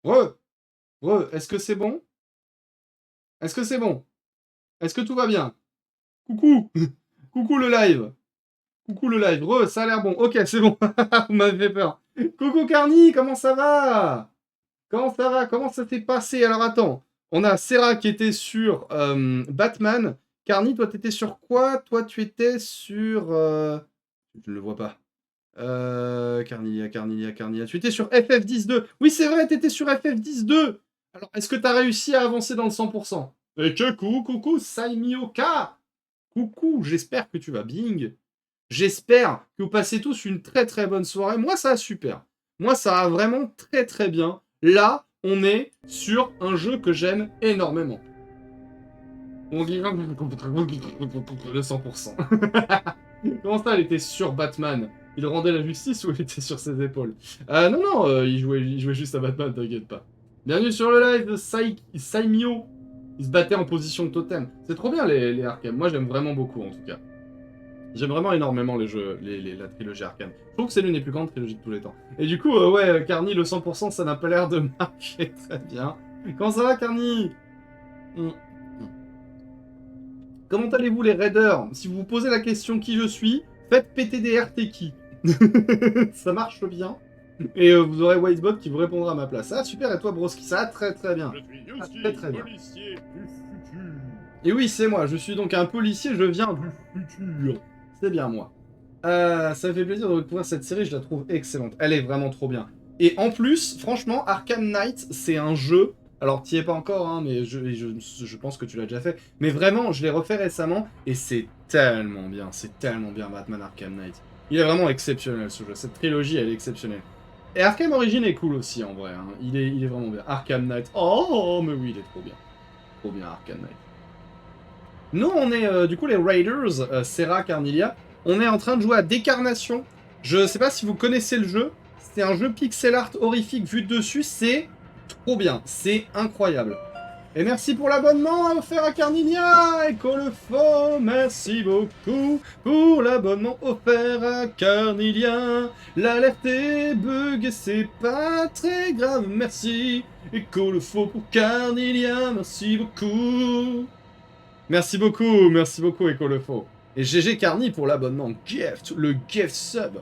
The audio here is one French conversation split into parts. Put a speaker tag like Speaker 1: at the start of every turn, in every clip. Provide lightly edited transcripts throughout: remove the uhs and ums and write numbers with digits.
Speaker 1: Est-ce que c'est bon? Est-ce que c'est bon? Est-ce que tout va bien? Coucou! Coucou le live! Coucou le live. Ça a l'air bon. Ok, c'est bon. Vous m'avez fait peur. Coucou Carny, comment ça va? Comment ça va? Comment ça s'est passé? Alors attends. On a Serra qui était sur Batman. Carny, toi t'étais sur quoi? Toi tu étais sur... Je ne le vois pas. Carnilia. Tu étais sur FF10-2. Oui, c'est vrai, t'étais sur FF10-2. Alors, est-ce que t'as réussi à avancer dans le 100%? Et que coucou, Saimioka. Coucou, j'espère que tu vas bing. J'espère que vous passez tous une très très bonne soirée. Moi, ça va super. Moi, ça va vraiment très très bien. Là, on est sur un jeu que j'aime énormément. On dit le 100%. Comment ça, elle était sur Batman? Il rendait la justice ou il était sur ses épaules? Non, il jouait juste à Batman, t'inquiète pas. Bienvenue sur le live de Saimio. Il se battait en position de totem. C'est trop bien les Arkham. Moi, j'aime vraiment beaucoup en tout cas. J'aime vraiment énormément les jeux, la trilogie Arkham. Je trouve que c'est l'une des plus grandes trilogies de tous les temps. Et du coup, ouais, Carny, le 100%, ça n'a pas l'air de marcher très bien. Comment ça va, Carny? Comment allez-vous, les raiders? Si vous vous posez la question qui je suis, faites PTDR t'es qui? Ça marche bien. Et vous aurez Wisebot qui vous répondra à ma place. Ah, super, et toi, Broski? Ça va très très bien.
Speaker 2: Je suis
Speaker 1: Très très bien.
Speaker 2: policier du futur.
Speaker 1: Et oui, c'est moi, je suis donc un policier, je viens du futur. C'est bien moi. Ça me fait plaisir de découvrir cette série, je la trouve excellente. Elle est vraiment trop bien. Et en plus, franchement, Arkham Knight, c'est un jeu. Alors, t'y es pas encore, hein, mais je pense que tu l'as déjà fait. Mais vraiment, je l'ai refait récemment et c'est tellement bien. C'est tellement bien, Batman Arkham Knight. Il est vraiment exceptionnel ce jeu. Cette trilogie, elle est exceptionnelle. Et Arkham Origin est cool aussi, en vrai. Hein. Il est vraiment bien. Arkham Knight. Oh, mais oui, il est trop bien. Trop bien, Arkham Knight. Nous, on est du coup les Raiders, Serra, Carnilia. On est en train de jouer à Décarnation. Je sais pas si vous connaissez le jeu. C'est un jeu pixel art horrifique vu de dessus. C'est trop bien. C'est incroyable. Et merci pour l'abonnement offert à Carnilia. Echo le faux. Merci beaucoup pour l'abonnement offert à Carnilia. L'alerte est bug et c'est pas très grave. Merci. Echo le faux pour Carnilia. Merci beaucoup. Merci beaucoup, Echo le Faux. Et GG Carny pour l'abonnement gift, le gift sub.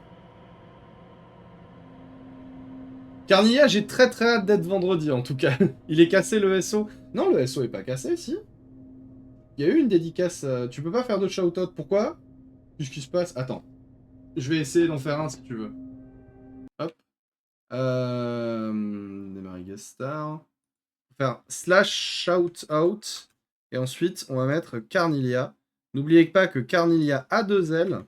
Speaker 1: Carnia, j'ai très très hâte d'être vendredi en tout cas. Il est cassé le SO. Non, le SO est pas cassé, si. Il y a eu une dédicace. Tu peux pas faire de shout-out. Pourquoi? Qu'est-ce qui se passe? Attends. Je vais essayer d'en faire un si tu veux. Hop. Démarrer guest star. On va faire slash shout-out. Et ensuite, on va mettre Carnilia. N'oubliez pas que Carnilia a 2 ailes.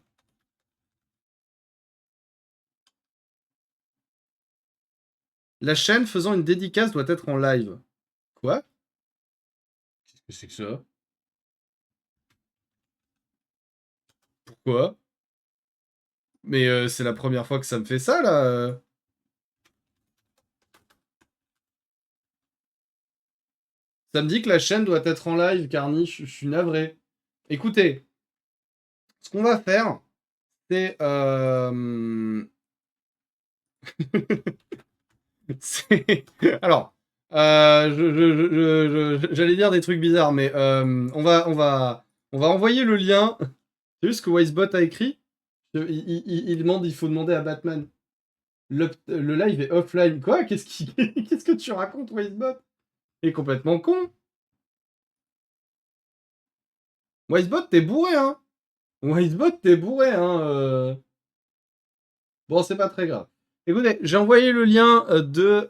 Speaker 1: La chaîne faisant une dédicace doit être en live. Quoi? Qu'est-ce que c'est que ça? Pourquoi? Mais c'est la première fois que ça me fait ça, là. Ça me dit que la chaîne doit être en live, Carny. Je suis navré. Écoutez, ce qu'on va faire, c'est... Alors, j'allais dire des trucs bizarres, mais on va envoyer le lien. C'est juste ce que Wisebot a écrit. Il faut demander à Batman. Le live est offline. Quoi? Qu'est-ce que tu racontes, Wisebot? Il est complètement con. Wisebot, t'es bourré, hein? Wisebot, t'es bourré, hein? Bon, c'est pas très grave. Écoutez, j'ai envoyé le lien de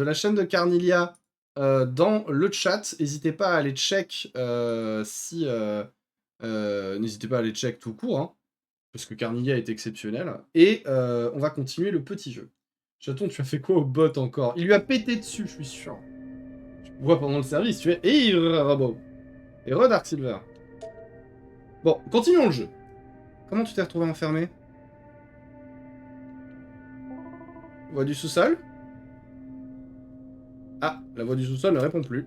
Speaker 1: la chaîne de Carnilia dans le chat. N'hésitez pas à aller check si... N'hésitez pas à aller check tout court, hein, parce que Carnilia est exceptionnel. Et on va continuer le petit jeu. Chaton, tu as fait quoi au bot encore? Il lui a pété dessus, je suis sûr. Tu vois pendant le service, tu es... Et Dark Silver. Bon, continuons le jeu. Comment tu t'es retrouvé enfermé? Voix du sous-sol? Ah, la voix du sous-sol ne répond plus.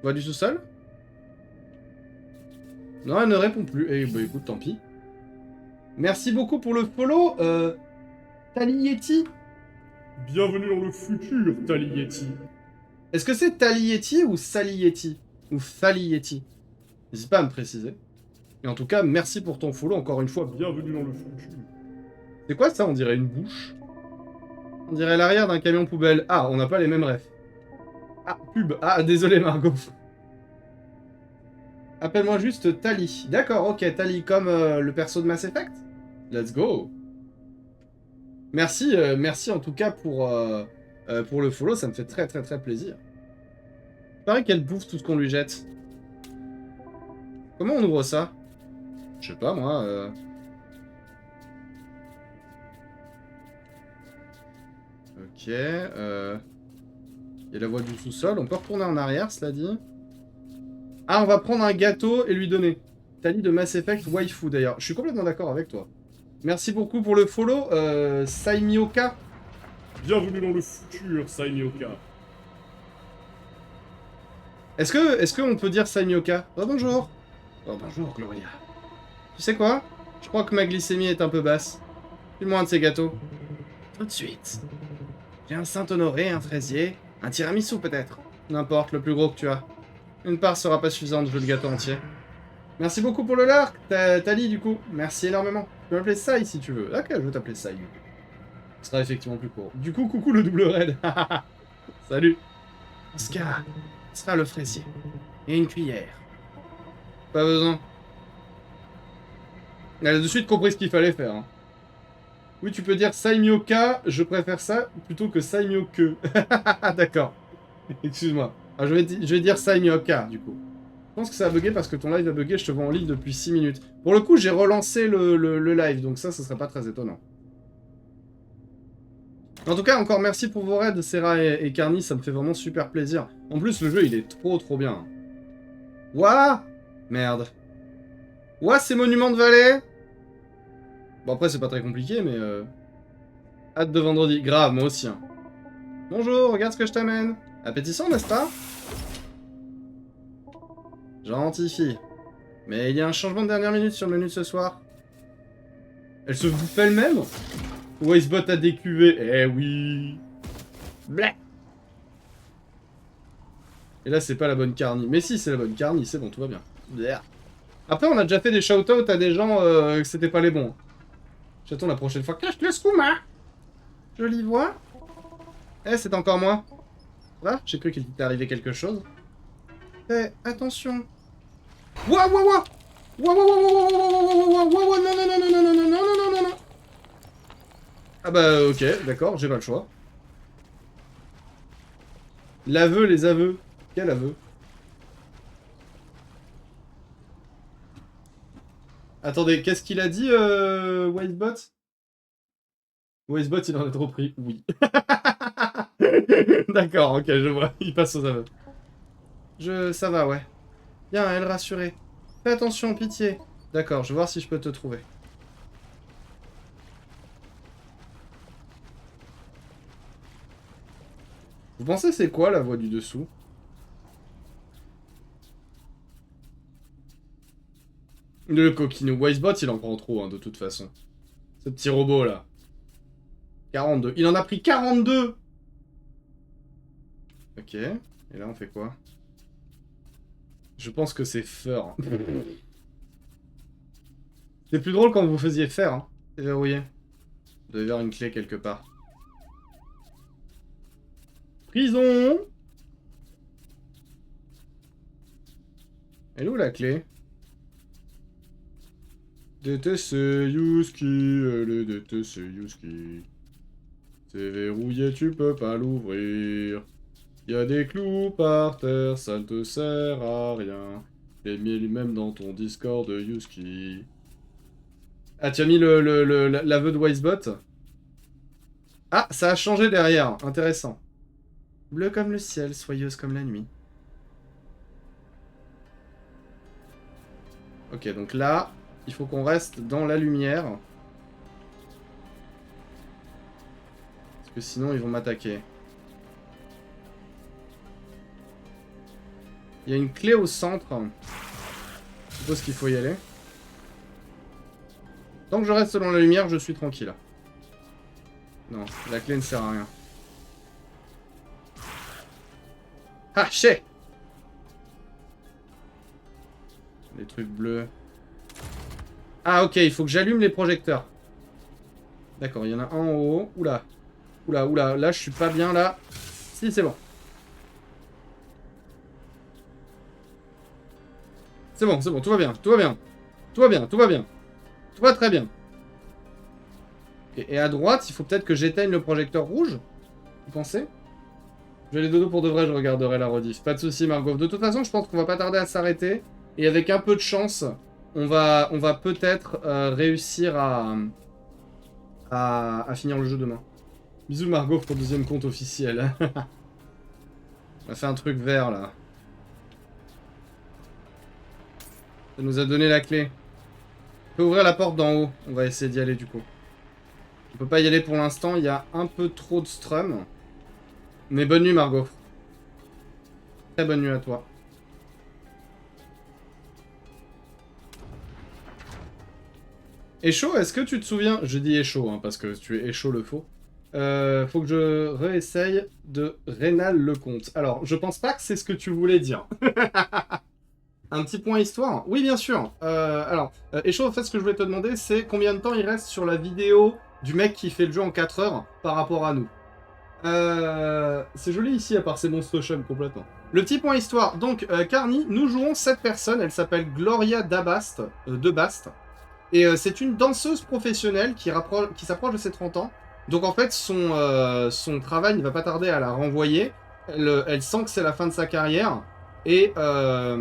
Speaker 1: Voix du sous-sol? Non, elle ne répond plus. Eh bah écoute, tant pis. Merci beaucoup pour le follow, Tali Yeti.
Speaker 2: Bienvenue dans le futur, Talietti.
Speaker 1: Est-ce que c'est Talietti ou Salietti? Ou Falietti? N'hésite pas à me préciser. Et en tout cas, merci pour ton follow encore une fois.
Speaker 2: Bienvenue dans le futur.
Speaker 1: C'est quoi ça? On dirait une bouche. On dirait l'arrière d'un camion poubelle. Ah, on n'a pas les mêmes refs. Ah, pub. Ah, désolé Margot. Appelle-moi juste Tali. D'accord, ok, Tali comme le perso de Mass Effect. Let's go. Merci, merci en tout cas pour le follow, ça me fait très très très plaisir. Il paraît qu'elle bouffe tout ce qu'on lui jette. Comment on ouvre ça? Je sais pas moi. Ok. Il y a la voie du sous-sol. On peut retourner en arrière, cela dit. Ah, on va prendre un gâteau et lui donner. Tali de Mass Effect waifu d'ailleurs. Je suis complètement d'accord avec toi. Merci beaucoup pour le follow, Saimioka.
Speaker 2: Bienvenue dans le futur, Saimioka.
Speaker 1: Est-ce qu'on peut dire Saimioka? Oh bonjour. Oh bonjour Gloria. Tu sais quoi? Je crois que ma glycémie est un peu basse. File-moi un de ces gâteaux. Tout de suite. J'ai un Saint-Honoré, un fraisier, un tiramisu peut-être. N'importe, le plus gros que tu as. Une part sera pas suffisante, je veux le gâteau entier. Merci beaucoup pour le lurk, Tali du coup. Merci énormément. Tu peux m'appeler Sai si tu veux. Ok, je vais t'appeler Sai. Ce sera effectivement plus court. Du coup, coucou le double raid. Salut. Oscar, ce sera le fraisier. Et une cuillère. Pas besoin. Elle a de suite compris ce qu'il fallait faire. Hein. Oui, tu peux dire Saimioka, je préfère ça plutôt que Saimioke. D'accord. Excuse-moi. Ah, je vais dire Saimioka, du coup. Je pense que ça a bugué parce que ton live a bugué, je te vois en ligne depuis 6 minutes. Pour le coup, j'ai relancé le live, donc ça serait pas très étonnant. En tout cas, encore merci pour vos raids, Serra et Carny, ça me fait vraiment super plaisir. En plus, le jeu, il est trop bien. Ouah! Merde. Ouah, c'est Monument de Vallée! Bon, après, c'est pas très compliqué, mais... Hâte de vendredi. Grave, moi aussi. Hein. Bonjour, regarde ce que je t'amène. Appétissant, n'est-ce pas? Gentille fille. Mais il y a un changement de dernière minute sur le menu de ce soir. Elle se bouffe elle-même? Wastebot a décuvé. Eh oui. Bleh. Et là, c'est pas la bonne Carny. Mais si, c'est la bonne Carny, c'est bon, tout va bien. Bleh. Après, on a déjà fait des shout-outs à des gens que c'était pas les bons. J'attends la prochaine fois. Cache le skouma. Jolie voix. Eh, c'est encore moi. Ah, j'ai cru qu'il t'était arrivé quelque chose. Eh, attention. Ouah, ouah, ouah. Ouah, ouah, ouah, ouah, ouah, ouah, ouah, ouah, non, non, non, non, non, non, non, non, non, non, non. Ah bah, ok, d'accord, j'ai pas le choix. L'aveu, les aveux. Quel aveu? Attendez, qu'est-ce qu'il a dit, Wastebot? Wastebot, il en a trop pris. Oui. D'accord, ok, je vois. Il passe aux aveux. Ça va, ouais. Bien, elle rassurée. Fais attention, pitié. D'accord, je vais voir si je peux te trouver. Vous pensez c'est quoi la voix du dessous? Le coquinou. Wastebot, il en prend trop, hein, de toute façon. Ce petit robot, là. 42. Il en a pris 42! Ok. Et là, on fait quoi? Je pense que c'est feur. C'est plus drôle quand vous faisiez faire, hein. C'est verrouillé. Vous devez avoir une clé quelque part. Prison! Elle est où la clé? DTC Yuski, elle est DTC Yuski. C'est verrouillé, tu peux pas l'ouvrir. Y a des clous par terre, ça ne te sert à rien. Les mis même dans ton Discord de Yuski. Ah, tu as mis l'aveu de Wastebot? Ah, ça a changé derrière. Intéressant. Bleu comme le ciel, soyeuse comme la nuit. Ok, donc là, il faut qu'on reste dans la lumière. Parce que sinon, ils vont m'attaquer. Il y a une clé au centre. Je suppose qu'il faut y aller. Tant que je reste dans la lumière, je suis tranquille. Non, la clé ne sert à rien. Ah, chais. Les trucs bleus. Ah, ok, il faut que j'allume les projecteurs. D'accord, il y en a un en haut. Oula. Oula, oula. Là, je suis pas bien, là. Si, c'est bon. C'est bon, tout va bien, tout va bien. Tout va bien, tout va bien. Tout va très bien. Et à droite, il faut peut-être que j'éteigne le projecteur rouge. Vous pensez? Je vais aller dodo pour de vrai, je regarderai la rediff. Pas de soucis, Margot. De toute façon, je pense qu'on va pas tarder à s'arrêter. Et avec un peu de chance, on va peut-être réussir à finir le jeu demain. Bisous Margot pour le deuxième compte officiel. On a fait un truc vert là. Ça nous a donné la clé. On peut ouvrir la porte d'en haut. On va essayer d'y aller du coup. On peut pas y aller pour l'instant, il y a un peu trop de strum. Mais bonne nuit Margot. Très bonne nuit à toi. Echo, est-ce que tu te souviens... Je dis Echo, hein, parce que tu es Echo le faux. Faut que je réessaye de Rénal Lecomte. Alors, je pense pas que c'est ce que tu voulais dire. Un petit point histoire? Oui, bien sûr. Echo, en fait, ce que je voulais te demander, c'est combien de temps il reste sur la vidéo du mec qui fait le jeu en 4 heures par rapport à nous. C'est joli ici, à part ces monstration complètement. Le petit point histoire. Donc, Carny, nous jouons cette personne. Elle s'appelle Gloria Dabast, de Bast. Et c'est une danseuse professionnelle qui s'approche de ses 30 ans. Donc en fait, son travail ne va pas tarder à la renvoyer. Elle sent que c'est la fin de sa carrière. Et sa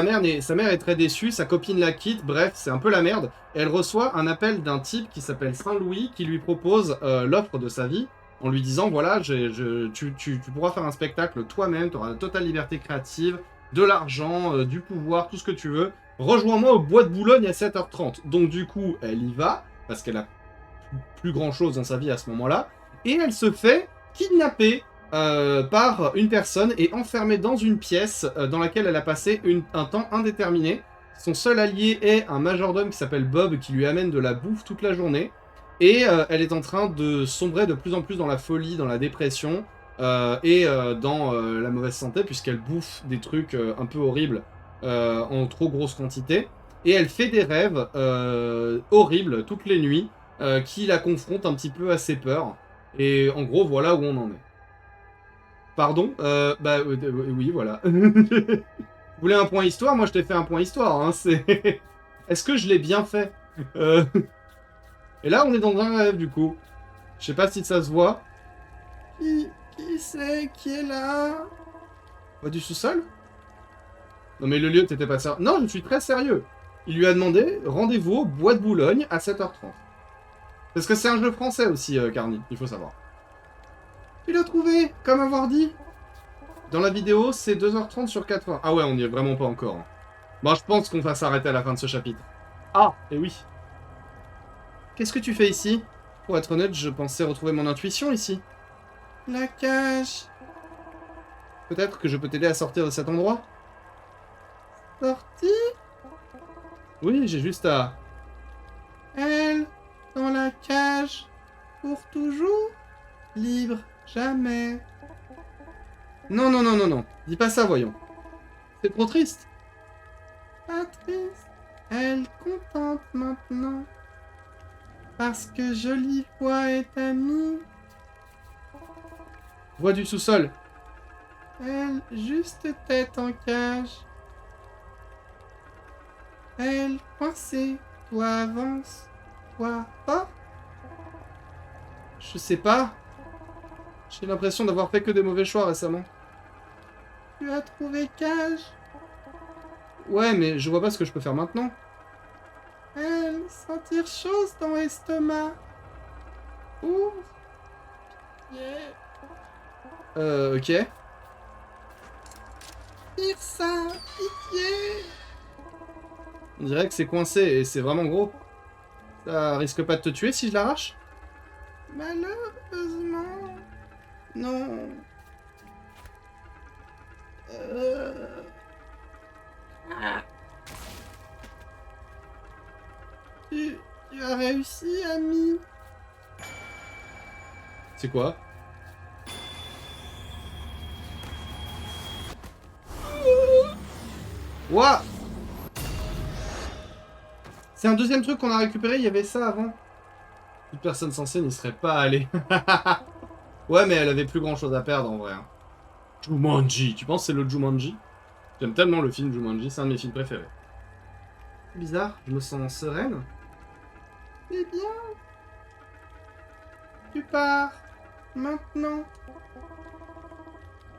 Speaker 1: mère est très déçue, sa copine la quitte, bref, c'est un peu la merde. Et elle reçoit un appel d'un type qui s'appelle Saint-Louis, qui lui propose l'offre de sa vie, en lui disant, voilà, tu pourras faire un spectacle toi-même, tu auras la totale liberté créative, de l'argent, du pouvoir, tout ce que tu veux. Rejoins-moi au bois de Boulogne à 7h30. Donc du coup, elle y va, parce qu'elle a plus grand-chose dans sa vie à ce moment-là, et elle se fait kidnapper par une personne et enfermée dans une pièce dans laquelle elle a passé un temps indéterminé. Son seul allié est un majordome qui s'appelle Bob, qui lui amène de la bouffe toute la journée, et elle est en train de sombrer de plus en plus dans la folie, dans la dépression, et dans la mauvaise santé, puisqu'elle bouffe des trucs un peu horribles en trop grosse quantité. Et elle fait des rêves horribles toutes les nuits qui la confrontent un petit peu à ses peurs. Et en gros, voilà où on en est. Pardon oui, voilà. Vous voulez un point histoire? Moi, je t'ai fait un point histoire. Hein, c'est... Est-ce que je l'ai bien fait? Et là, on est dans un rêve, du coup. Je sais pas si ça se voit. Qui c'est qui est là? Pas du sous-sol? Non mais le lieu, t'étais pas sérieux. Non, je suis très sérieux. Il lui a demandé rendez-vous au Bois de Boulogne à 7h30. Parce que c'est un jeu français aussi, Carny, il faut savoir. Tu l'as trouvé, comme avoir dit. Dans la vidéo, c'est 2h30 sur 4h. Ah ouais, on n'y est vraiment pas encore. Hein. Bon, je pense qu'on va s'arrêter à la fin de ce chapitre. Ah, et oui. Qu'est-ce que tu fais ici? Pour être honnête, je pensais retrouver mon intuition ici. La cage. Peut-être que je peux t'aider à sortir de cet endroit? Sortie? Oui, j'ai juste à... Elle, dans la cage, pour toujours, libre, jamais. Non, non, non, non, non, dis pas ça, voyons. C'est trop triste. Pas triste, elle contente maintenant. Parce que jolie voix est amie. Voix du sous-sol. Elle, juste tête en cage. Elle, coincée, toi avance, toi pas. Je sais pas. J'ai l'impression d'avoir fait que des mauvais choix récemment. Tu as trouvé cage? Ouais, mais je vois pas ce que je peux faire maintenant. Elle, sentir chose dans l'estomac. Ouvre. Yeah. Ok. Tire ça, pitié. On dirait que c'est coincé et c'est vraiment gros. Ça risque pas de te tuer si je l'arrache? Malheureusement... Non... Ah. Tu as réussi, ami? C'est quoi? Ouah! C'est un deuxième truc qu'on a récupéré, il y avait ça avant. Toute personne censée n'y serait pas allée. Ouais, mais elle avait plus grand chose à perdre en vrai. Hein. Jumanji, tu penses que c'est le Jumanji? J'aime tellement le film Jumanji, c'est un de mes films préférés. C'est bizarre, je me sens sereine. Eh bien, tu pars. Maintenant.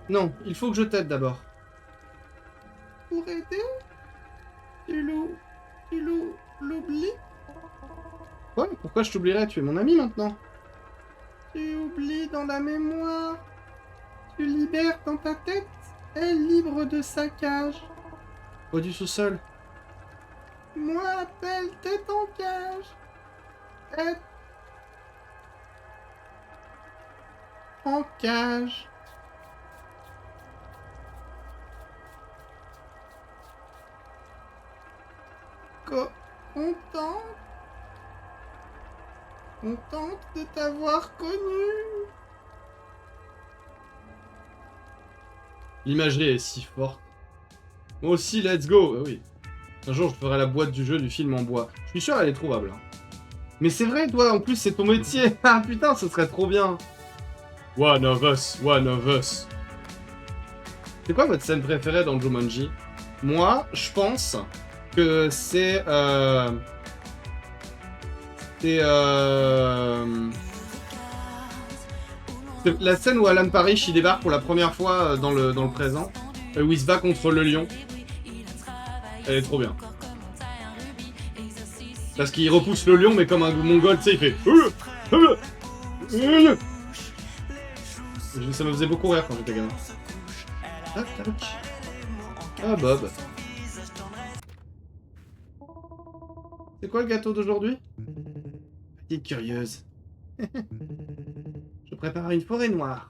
Speaker 1: Non, il faut que je t'aide d'abord. Pour aider? Tu l'oublies? Ouais, pourquoi je t'oublierais? Tu es mon ami maintenant. Tu oublies dans la mémoire. Tu libères dans ta tête. Elle libre de sa cage. Au du sous-sol. Moi, appelle tête en cage. Tête en cage. Contente. Contente de t'avoir connu. L'imagerie est si forte. Moi aussi, let's go. Oui. Un jour, je ferai la boîte du jeu du film en bois. Je suis sûr, elle est trouvable. Hein. Mais c'est vrai, toi, en plus, c'est ton métier. Ah putain, ce serait trop bien. One of us, one of us. C'est quoi votre scène préférée dans Jumanji? Moi, je pense que c'est... C'est la scène où Alan Parrish il débarque pour la première fois dans le présent, où il se bat contre le lion. Elle est trop bien. Parce qu'il repousse le lion, mais comme un mongol, tu sais, il fait... Ça me faisait beaucoup rire quand j'étais gamin. Ah, Bob. C'est quoi le gâteau d'aujourd'hui? Petite curieuse. Je prépare une forêt noire.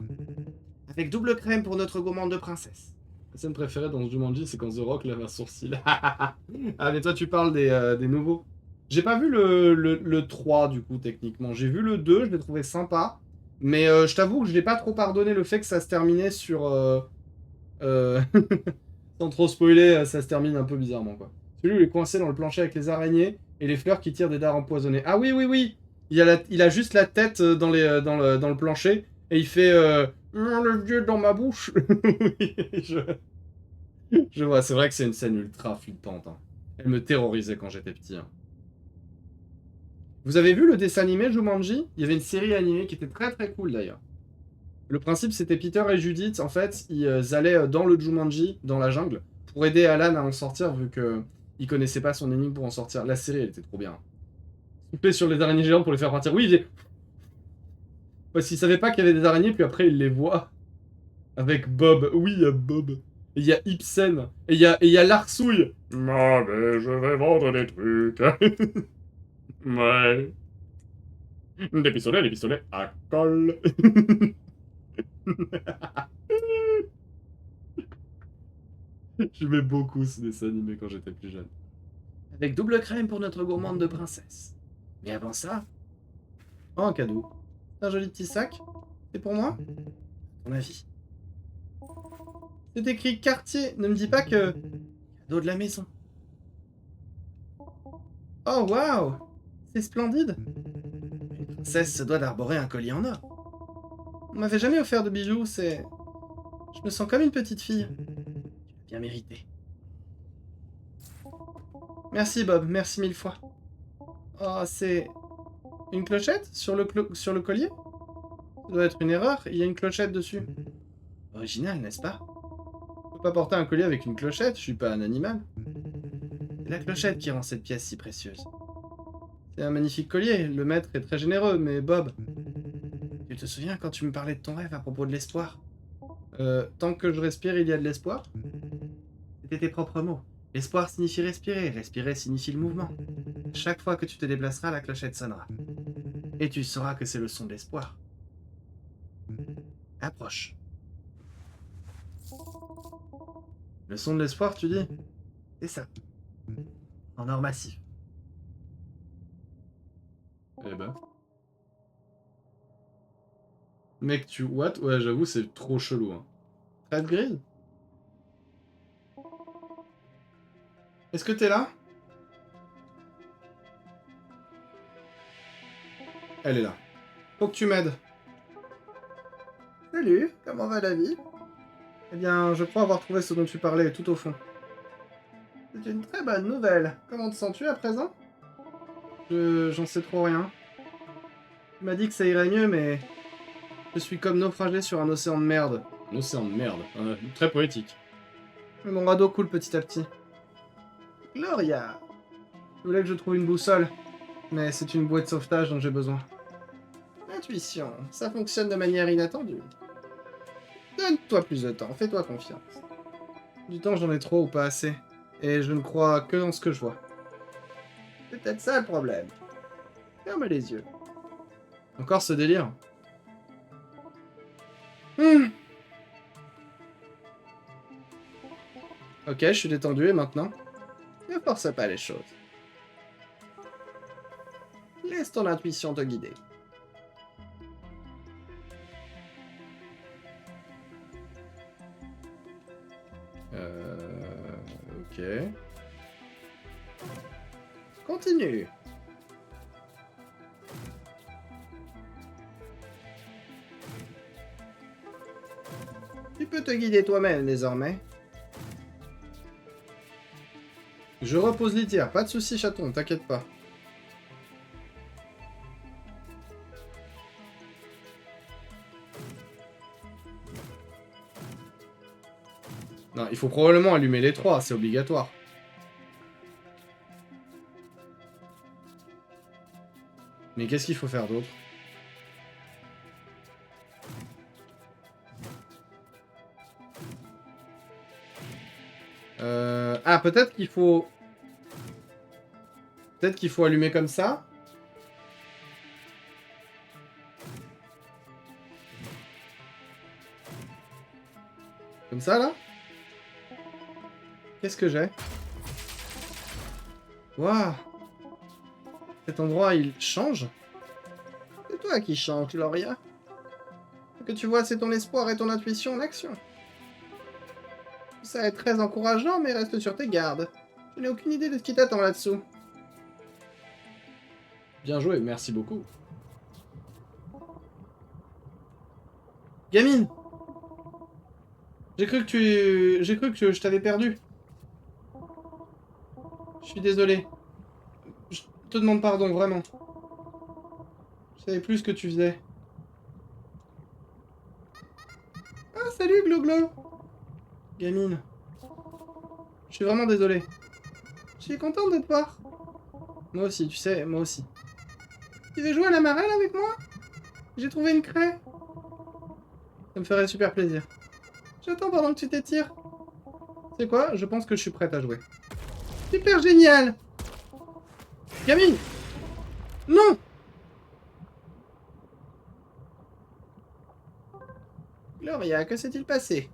Speaker 1: Avec double crème pour notre gourmande de princesse. La scène préférée dans Jumanji, c'est quand The Rock lève un sourcil. Ah, mais toi, tu parles des nouveaux. J'ai pas vu le 3, du coup, techniquement. J'ai vu le 2, je l'ai trouvé sympa. Mais je t'avoue que je l'ai pas trop pardonné le fait que ça se terminait sur... Sans trop spoiler, ça se termine un peu bizarrement, quoi. Celui où il est coincé dans le plancher avec les araignées et les fleurs qui tirent des dards empoisonnés. Ah oui, oui, oui. Il a juste la tête dans le plancher et il fait le vieux dans ma bouche. Oui, je vois, c'est vrai que c'est une scène ultra flippante. Hein. Elle me terrorisait quand j'étais petit. Hein. Vous avez vu le dessin animé Jumanji? Il y avait une série animée qui était très très cool d'ailleurs. Le principe, c'était Peter et Judith, en fait, ils allaient dans le Jumanji, dans la jungle, pour aider Alan à en sortir, vu que ils connaissaient pas son énigme pour en sortir. La série, elle était trop bien. Souffler sur les araignées géantes pour les faire partir. Oui, parce qu'ils savaient pas qu'il y avait des araignées, puis après, ils les voient. Avec Bob. Oui, il y a Bob. Et il y a Ibsen. Et il y a Larsouille.
Speaker 2: Ah, mais je vais vendre des trucs. Ouais. Des pistolets à colle.
Speaker 1: J'aimais beaucoup ce dessin animé quand j'étais plus jeune. Avec double crème pour notre gourmande de princesse. Mais avant ça... Oh, un cadeau. Un joli petit sac. C'est pour moi? Ton avis. C'est écrit quartier. Ne me dis pas que... Cadeau de la maison. Oh, waouh! C'est splendide. Une princesse se doit d'arborer un collier en or. On m'avait jamais offert de bijoux, c'est... Je me sens comme une petite fille. Tu l'as bien mérité. Merci Bob, merci mille fois. Oh, c'est... Une clochette sur sur le collier? Ça doit être une erreur, il y a une clochette dessus. Original, n'est-ce pas? Je peux pas porter un collier avec une clochette, je suis pas un animal. C'est la clochette qui rend cette pièce si précieuse. C'est un magnifique collier, le maître est très généreux, mais Bob... Tu te souviens quand tu me parlais de ton rêve à propos de l'espoir? Tant que je respire, il y a de l'espoir? C'était tes propres mots. L'espoir signifie respirer, respirer signifie le mouvement. Chaque fois que tu te déplaceras, la clochette sonnera. Et tu sauras que c'est le son de l'espoir. Approche. Le son de l'espoir, tu dis? C'est ça. En or massif. Eh ben. Mec, tu... What? Ouais, j'avoue, c'est trop chelou. Hein. Red Grid? Est-ce que t'es là? Elle est là. Faut que tu m'aides. Salut, comment va la vie? Eh bien, je crois avoir trouvé ce dont tu parlais tout au fond. C'est une très bonne nouvelle. Comment te sens-tu à présent? J'en sais trop rien. Tu m'as dit que ça irait mieux, mais... Je suis comme naufragé sur un océan de merde.
Speaker 2: Un océan de merde. Très poétique.
Speaker 1: Mais mon radeau coule petit à petit. Gloria! Je voulais que je trouve une boussole, mais c'est une bouée de sauvetage dont j'ai besoin. Intuition, ça fonctionne de manière inattendue. Donne-toi plus de temps, fais-toi confiance. Du temps, j'en ai trop ou pas assez, et je ne crois que dans ce que je vois. C'est peut-être ça le problème. Ferme les yeux. Encore ce délire. Ok, je suis détendu, et maintenant? Ne force pas les choses. Laisse ton intuition te guider. Ok. Continue. Tu peux te guider toi-même désormais. Je repose litière, pas de soucis chaton, t'inquiète pas. Non, il faut probablement allumer les trois, c'est obligatoire. Mais qu'est-ce qu'il faut faire d'autre? Ah, peut-être qu'il faut... Peut-être qu'il faut allumer comme ça. Comme ça, là? Qu'est-ce que j'ai? Waouh! Cet endroit, il change? C'est toi qui changes, Gloria. Ce que tu vois, c'est ton espoir et ton intuition en action. Ça est très encourageant, mais reste sur tes gardes. Je n'ai aucune idée de ce qui t'attend là-dessous. Bien joué, merci beaucoup. Gamine! J'ai cru que je t'avais perdu. Je suis désolé. Je te demande pardon, vraiment. Je savais plus ce que tu faisais. Ah, salut, Glo-Glo! Gamine. Je suis vraiment désolé. Je suis contente de te voir. Moi aussi, tu sais, moi aussi. Tu veux jouer à la marelle avec moi? J'ai trouvé une craie. Ça me ferait super plaisir. J'attends pendant que tu t'étires. C'est quoi? Je pense que je suis prête à jouer. Super génial! Gamine! Non! Gloria, que s'est-il passé?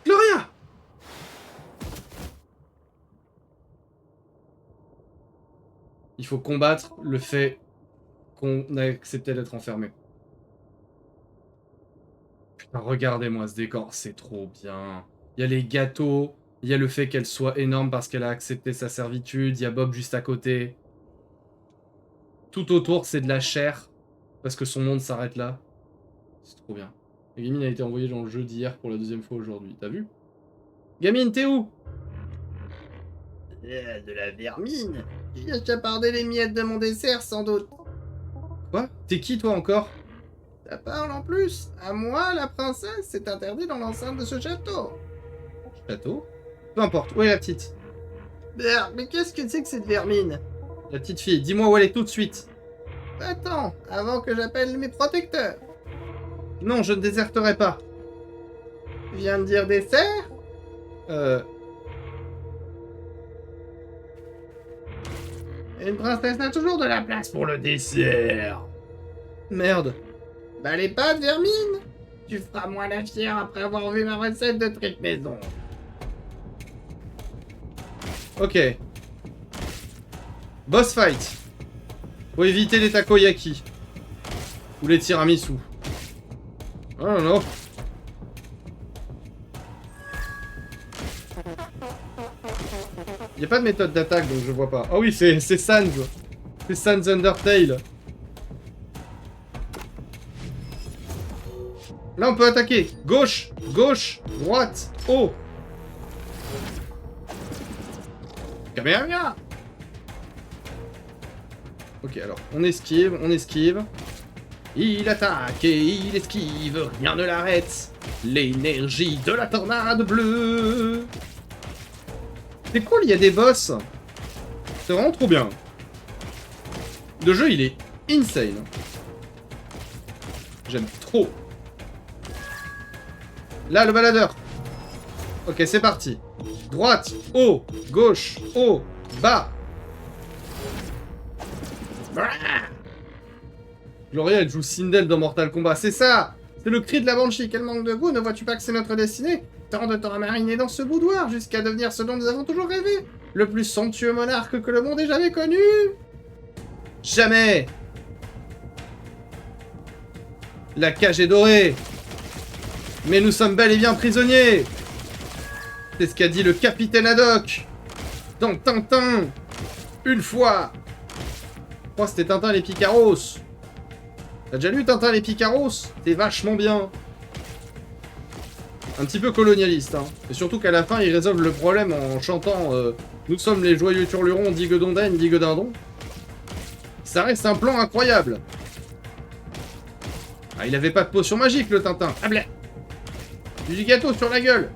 Speaker 1: Gloria! Il faut combattre le fait qu'on a accepté d'être enfermé. Putain, regardez-moi ce décor, c'est trop bien. Il y a les gâteaux, il y a le fait qu'elle soit énorme parce qu'elle a accepté sa servitude, il y a Bob juste à côté. Tout autour, c'est de la chair, parce que son monde s'arrête là. C'est trop bien. Et Gamine a été envoyée dans le jeu d'hier pour la deuxième fois aujourd'hui, t'as vu? Gamine, t'es où? De la vermine. Tu viens chaparder les miettes de mon dessert, sans doute. Quoi? T'es qui, toi, encore? Ça parle en plus. À moi, la princesse, c'est interdit dans l'enceinte de ce château. Château? Peu importe, où est la petite? Mais qu'est-ce que c'est que cette vermine? La petite fille, dis-moi où elle est tout de suite. Attends, avant que j'appelle mes protecteurs. Non, je ne déserterai pas. Tu viens de dire dessert? Une princesse a toujours de la place pour le dessert. Merde. Bah les pâtes, vermine. Tu feras moins la fière après avoir vu ma recette de trick maison. Ok. Boss fight. Faut éviter les takoyaki. Ou les tiramisu. Oh non non. Y a pas de méthode d'attaque, donc je vois pas. Ah oui, c'est Sans. C'est Sans Undertale. Là, on peut attaquer. Gauche, gauche, droite, haut. Kamehameha. Ok, alors, on esquive, on esquive. Il attaque et il esquive, rien ne l'arrête. L'énergie de la tornade bleue. C'est cool, il y a des boss. C'est vraiment trop bien. Le jeu, il est insane. J'aime trop. Là, le baladeur. Ok, c'est parti. Droite, haut, gauche, haut, bas. Gloria, elle joue Sindel dans Mortal Kombat. C'est ça. C'est le cri de la Banshee. Quel manque de goût. Ne vois-tu pas que c'est notre destinée? Tant de temps à mariner dans ce boudoir jusqu'à devenir ce dont nous avons toujours rêvé. Le plus somptueux monarque que le monde ait jamais connu. Jamais. La cage est dorée. Mais nous sommes bel et bien prisonniers. C'est ce qu'a dit le capitaine Haddock dans Tintin. Une fois. Je crois que c'était Tintin les Picaros. T'as déjà lu Tintin les Picaros? C'est vachement bien. Un petit peu colonialiste, hein. Et surtout qu'à la fin, ils résolvent le problème en chantant Nous sommes les joyeux turlurons, digue d'ondaine, digue dindon. Ça reste un plan incroyable. Ah, il avait pas de potion magique, le Tintin. Ah blé. Du gâteau sur la gueule.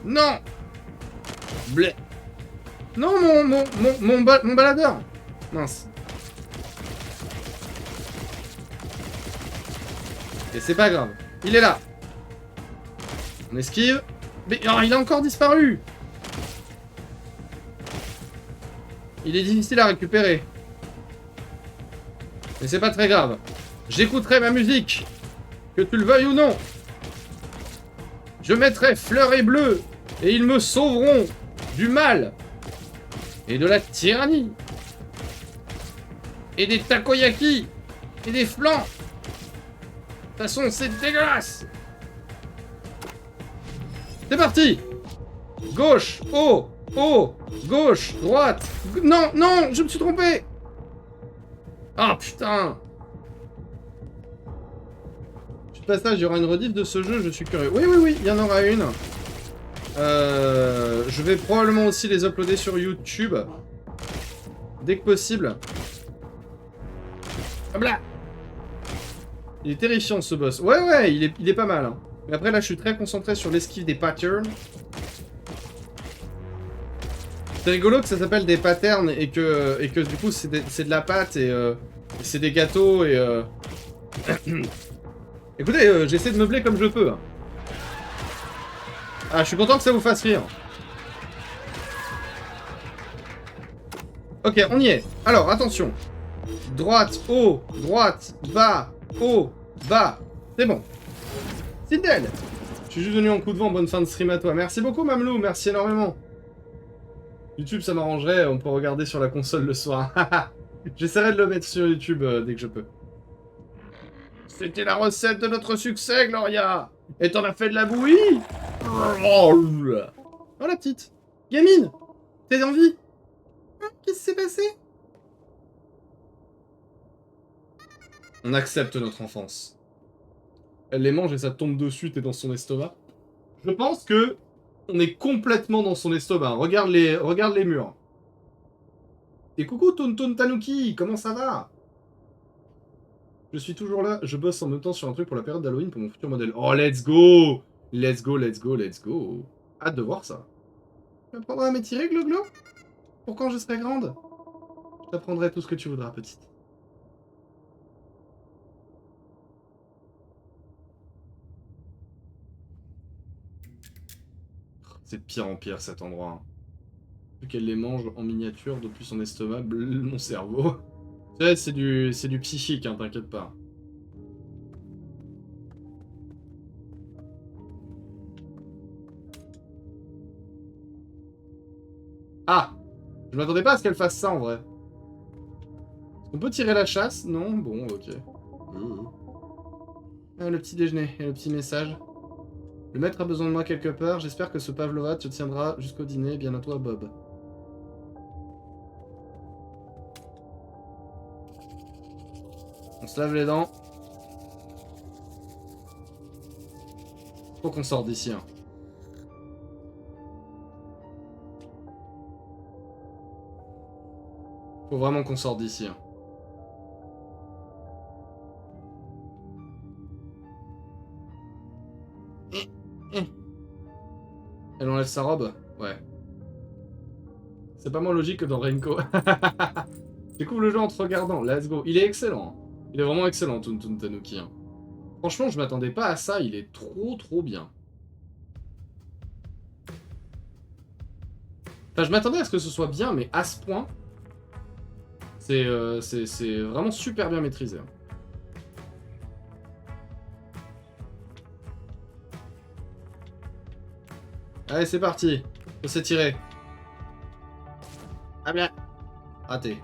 Speaker 1: Non. Blé. Non, mon baladeur. Mince. Et c'est pas grave. Il est là. On esquive. Mais oh, il a encore disparu. Il est difficile à récupérer. Mais c'est pas très grave. J'écouterai ma musique. Que tu le veuilles ou non. Je mettrai fleurs et bleues. Et ils me sauveront du mal. Et de la tyrannie. Et des takoyaki. Et des flancs. De toute façon, c'est dégueulasse. C'est parti. Gauche, haut, haut, gauche, droite. Non, non, je me suis trompé. Ah, putain. Du passage, il y aura une rediff de ce jeu, je suis curieux. Oui, oui, oui, il y en aura une. Je vais probablement aussi les uploader sur YouTube. Dès que possible. Hop là. Il est terrifiant ce boss. Ouais, ouais, il est pas mal. Hein. Mais après, là, je suis très concentré sur l'esquive des patterns. C'est rigolo que ça s'appelle des patterns et que du coup, c'est de la pâte et c'est des gâteaux et... Écoutez, j'essaie de meubler comme je peux. Hein. Ah, je suis content que ça vous fasse rire. Ok, on y est. Alors, attention. Droite, haut, droite, bas, haut, bas. C'est bon. Sindel. Je suis juste venu en coup de vent. Bonne fin de stream à toi. Merci beaucoup, Mamelou. Merci énormément. YouTube, ça m'arrangerait. On peut regarder sur la console le soir. J'essaierai de le mettre sur YouTube dès que je peux. C'était la recette de notre succès, Gloria. Et t'en as fait de la bouillie. Oh, la petite. Gamine. T'es en vie. Qu'est-ce qui s'est passé? On accepte notre enfance. Elle les mange et ça tombe dessus, t'es dans son estomac. Je pense que on est complètement dans son estomac. Regarde les murs. Et coucou Tonton Tanuki, comment ça va? Je suis toujours là, je bosse en même temps sur un truc pour la période d'Halloween pour mon futur modèle. Oh, let's go! Let's go, let's go, let's go. Hâte de voir ça. Tu m'apprendras à m'étirer, Glo-Glo? Pour quand je serai grande? Je t'apprendrai tout ce que tu voudras, petite. C'est de pire en pire cet endroit. Hein. Vu qu'elle les mange en miniature depuis son estomac, mon cerveau. Ouais, c'est du psychique, hein, t'inquiète pas. Ah! Je m'attendais pas à ce qu'elle fasse ça en vrai. On peut tirer la chasse? Non? Bon, ok. Ah, le petit déjeuner et le petit message. Le maître a besoin de moi quelque part. J'espère que ce Pavlova te tiendra jusqu'au dîner. Bien à toi, Bob. On se lave les dents. Faut qu'on sorte d'ici, hein. Faut vraiment qu'on sorte d'ici, hein. Elle enlève sa robe? Ouais. C'est pas moins logique que dans Renko. Je découvre le jeu en te regardant. Let's go. Il est excellent. Hein. Il est vraiment excellent, Tuntun Tanuki. Hein. Franchement, je m'attendais pas à ça. Il est trop bien. Enfin, je m'attendais à ce que ce soit bien, mais à ce point, c'est vraiment super bien maîtrisé. Hein. Allez, c'est parti. Faut s'étirer. Ah bien. Raté.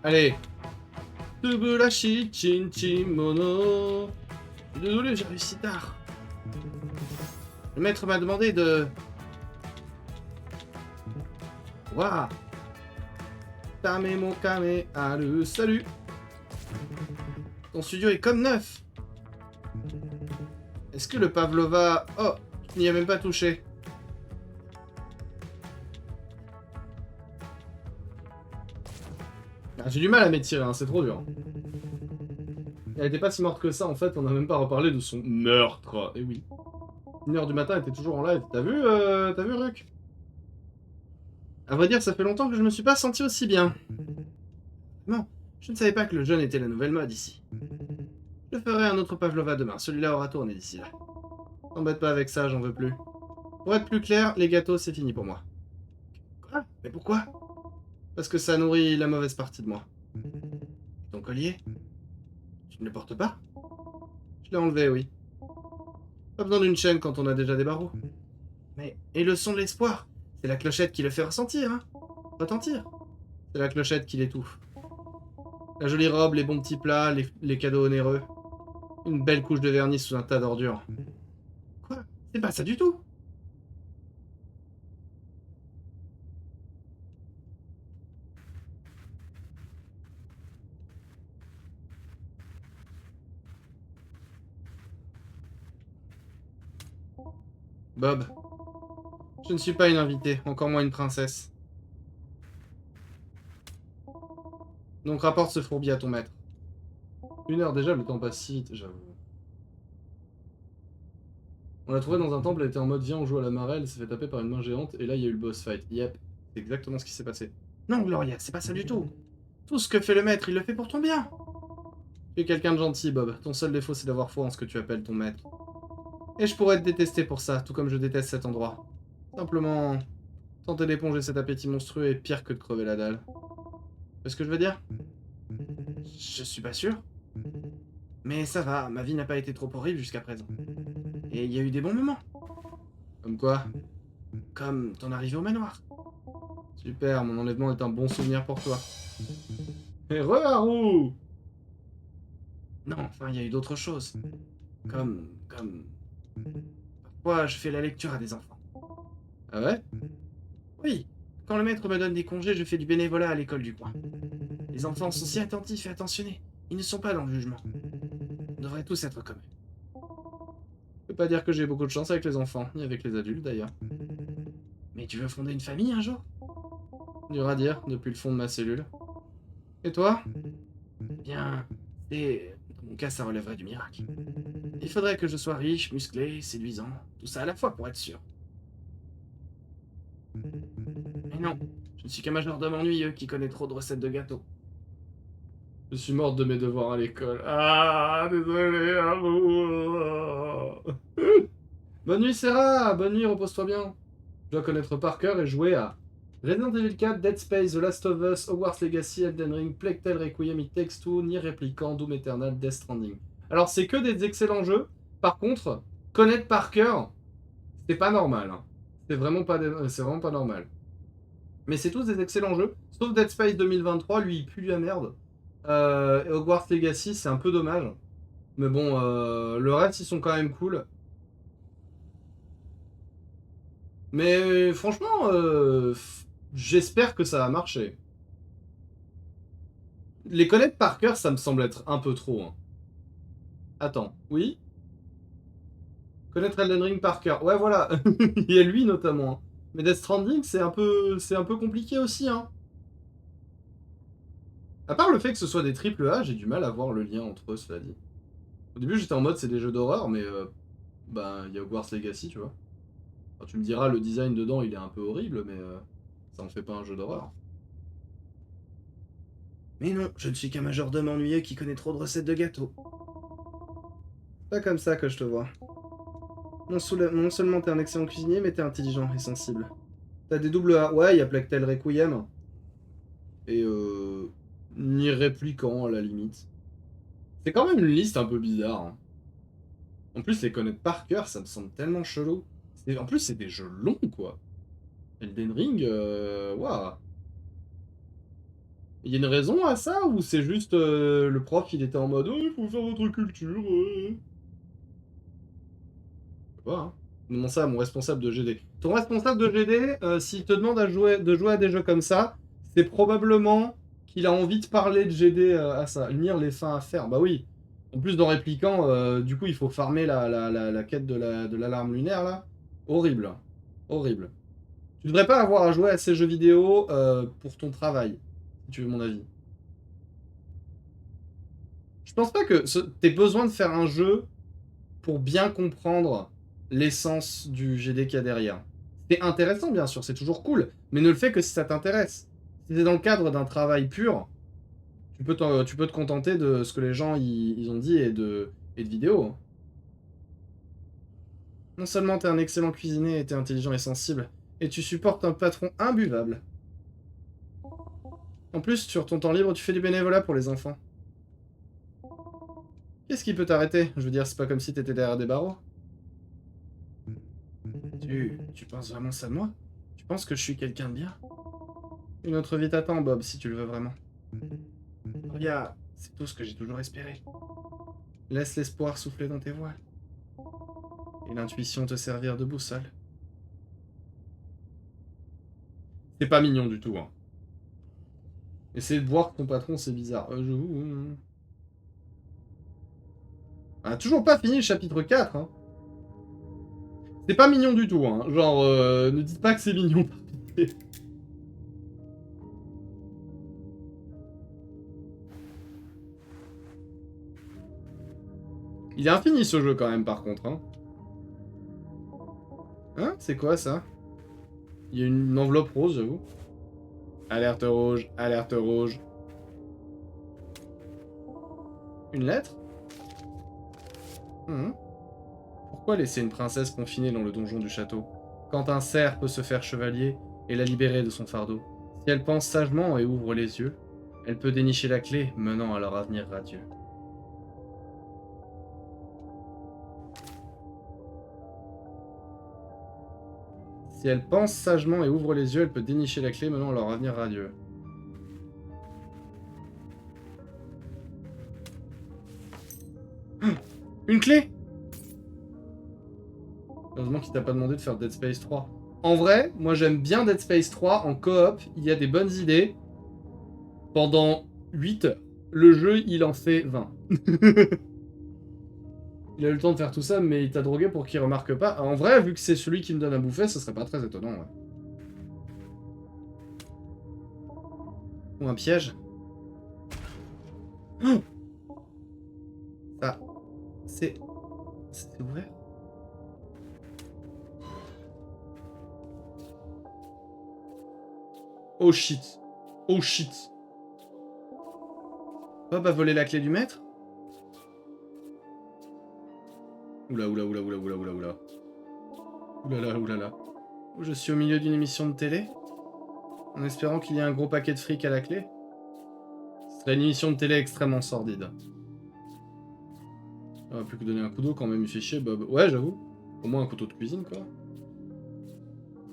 Speaker 1: Allez. Tubulashi chin mono. Désolé, j'ai réussi tard. Le maître m'a demandé de... Waouh. Tame mon kame aru. Salut. Ton studio est comme neuf. Est-ce que le Pavlova... Oh, tu n'y as même pas touché. Ah, j'ai du mal à m'étirer, hein, c'est trop dur. Elle était pas si morte que ça, en fait, on n'a même pas reparlé de son meurtre. Et oui. 1h du matin, elle était toujours en live. T'as vu, Ruck? À vrai dire, ça fait longtemps que je me suis pas senti aussi bien. Non, je ne savais pas que le jeûne était la nouvelle mode ici. Je ferai un autre Pavlova demain, celui-là aura tourné d'ici là. T'embête pas avec ça, j'en veux plus. Pour être plus clair, les gâteaux, c'est fini pour moi. Quoi? Mais pourquoi? Parce que ça nourrit la mauvaise partie de moi. Ton collier? Tu ne le portes pas? Je l'ai enlevé, oui. Pas besoin d'une chaîne quand on a déjà des barreaux. Mais, et le son de l'espoir? C'est la clochette qui le fait ressentir, hein? Retentir. C'est la clochette qui l'étouffe. La jolie robe, les bons petits plats, les cadeaux onéreux. Une belle couche de vernis sous un tas d'ordures. Quoi? C'est pas ça du tout! Bob. Je ne suis pas une invitée, encore moins une princesse. Donc rapporte ce fourbi à ton maître. 1h déjà, le temps passe si vite, j'avoue. On l'a trouvé dans un temple, elle était en mode viens on joue à la marelle, elle s'est fait taper par une main géante, et là il y a eu le boss fight. Yep, c'est exactement ce qui s'est passé. Non Gloria, c'est pas ça du tout. Tout ce que fait le maître, il le fait pour ton bien. Tu es quelqu'un de gentil, Bob. Ton seul défaut c'est d'avoir foi en ce que tu appelles ton maître. Et je pourrais te détester pour ça, tout comme je déteste cet endroit. Simplement, tenter d'éponger cet appétit monstrueux est pire que de crever la dalle. C'est ce que je veux dire? Je suis pas sûr. Mais ça va, ma vie n'a pas été trop horrible jusqu'à présent. Et il y a eu des bons moments. Comme quoi? Comme ton arrivée au manoir. Super, mon enlèvement est un bon souvenir pour toi. Et re-Haru! Non, enfin, il y a eu d'autres choses. Comme... Parfois, je fais la lecture à des enfants. Ah ouais? Oui. Quand le maître me donne des congés, je fais du bénévolat à l'école du coin. Les enfants sont si attentifs et attentionnés. Ils ne sont pas dans le jugement. On devrait tous être comme eux. Je peux pas dire que j'ai beaucoup de chance avec les enfants, ni avec les adultes d'ailleurs. Mais tu veux fonder une famille un jour? Dur à dire, depuis le fond de ma cellule. Et toi? Bien, et dans mon cas, ça relèverait du miracle. Il faudrait que je sois riche, musclé, séduisant, tout ça à la fois pour être sûr. Mais non, je ne suis qu'un majordome ennuyeux qui connaît trop de recettes de gâteaux. Je suis morte de mes devoirs à l'école. Ah, désolé, amour. Bonne nuit, Sarah. Bonne nuit, repose-toi bien. Je dois connaître par cœur et jouer à Resident Evil 4, Dead Space, The Last of Us, Hogwarts Legacy, Elden Ring, Plague Tale Requiem, It Takes Two, Nier Replicant, Doom Eternal, Death Stranding. Alors, c'est que des excellents jeux. Par contre, connaître par cœur, c'est pas normal. Hein. C'est vraiment pas normal. Mais c'est tous des excellents jeux. Sauf Dead Space 2023, lui, il pue la merde. Et Hogwarts Legacy, c'est un peu dommage. Mais bon, le reste, ils sont quand même cool. Mais franchement, j'espère que ça va marcher. Les connaître par cœur, ça me semble être un peu trop. Hein. Attends, oui? Connaître Elden Ring par cœur. Ouais, voilà. Il y a lui notamment. Hein. Mais Death Stranding, c'est un peu compliqué aussi. Hein. À part le fait que ce soit des triple A, j'ai du mal à voir le lien entre eux, cela dit. Au début, j'étais en mode c'est des jeux d'horreur, mais bah, il y a Hogwarts Legacy, tu vois. Enfin, tu me diras, le design dedans, il est un peu horrible, mais ça en fait pas un jeu d'horreur. Mais non, je ne suis qu'un majordome ennuyeux qui connaît trop de recettes de gâteaux. Pas comme ça que je te vois. Non seulement t'es un excellent cuisinier, mais t'es intelligent et sensible. T'as des doubles A. Ouais, il y a Plague Tale Requiem. Et ni répliquant à la limite. C'est quand même une liste un peu bizarre. Hein. En plus, les connaître par cœur, ça me semble tellement chelou. En plus, c'est des jeux longs, quoi. Elden Ring, waouh. Il y a une raison à ça ou c'est juste le prof il était en mode oh, il faut faire votre culture Je sais pas, hein. Demande ça à mon responsable de GD. Ton responsable de GD, s'il te demande de jouer à des jeux comme ça, c'est probablement qu'il a envie de parler de GD à ça. Lire les fins à faire. Bah oui. En plus, dans Répliquant, du coup, il faut farmer la quête de l'alarme lunaire là. Horrible. Hein. Horrible. Tu devrais pas avoir à jouer à ces jeux vidéo pour ton travail, si tu veux mon avis. Je pense pas que t'aies besoin de faire un jeu pour bien comprendre l'essence du GD qu'il y a derrière. C'est intéressant, bien sûr, c'est toujours cool, mais ne le fais que si ça t'intéresse. Si c'est dans le cadre d'un travail pur, tu peux te contenter de ce que les gens ils ont dit et de vidéos. Hein. Non seulement t'es un excellent cuisinier et t'es intelligent et sensible, et tu supportes un patron imbuvable. En plus, sur ton temps libre, tu fais du bénévolat pour les enfants. Qu'est-ce qui peut t'arrêter? Je veux dire, c'est pas comme si t'étais derrière des barreaux. Tu penses vraiment ça de moi? Tu penses que je suis quelqu'un de bien? Une autre vie t'attend, Bob, si tu le veux vraiment. Regarde, c'est tout ce que j'ai toujours espéré. Laisse l'espoir souffler dans tes voiles. Et l'intuition te servir de boussole. C'est pas mignon du tout, hein. Essayer de voir que ton patron, c'est bizarre. On a toujours pas fini le chapitre 4, hein. C'est pas mignon du tout, hein. Genre, ne dites pas que c'est mignon. Il est infini ce jeu quand même par contre. Hein, hein c'est quoi ça? Il y a une enveloppe rose, j'avoue. Alerte rouge, alerte rouge. Une lettre? Pourquoi laisser une princesse confinée dans le donjon du château? Quand un cerf peut se faire chevalier et la libérer de son fardeau. Si elle pense sagement et ouvre les yeux, elle peut dénicher la clé menant à leur avenir radieux. Si elle pense sagement et ouvre les yeux, elle peut dénicher la clé menant à leur avenir radieux. Une clé! Heureusement qu'il t'a pas demandé de faire Dead Space 3. En vrai, moi j'aime bien Dead Space 3 en coop, il y a des bonnes idées. Pendant 8 heures. Le jeu, il en fait 20. Il a eu le temps de faire tout ça, mais il t'a drogué pour qu'il remarque pas. En vrai, vu que c'est celui qui me donne à bouffer, ce serait pas très étonnant, ouais. Ou un piège. Oh ça, c'est ouvert. Oh shit. Oh shit. Bob a volé la clé du maître? Oula, oula, oula, oula, oula, oula, oula. Oulala, oulala. Je suis au milieu d'une émission de télé? En espérant qu'il y ait un gros paquet de fric à la clé? Ce serait une émission de télé extrêmement sordide. On va plus que donner un coup d'eau quand même, il fait chier, Bob. Ouais, j'avoue. Au moins un couteau de cuisine, quoi.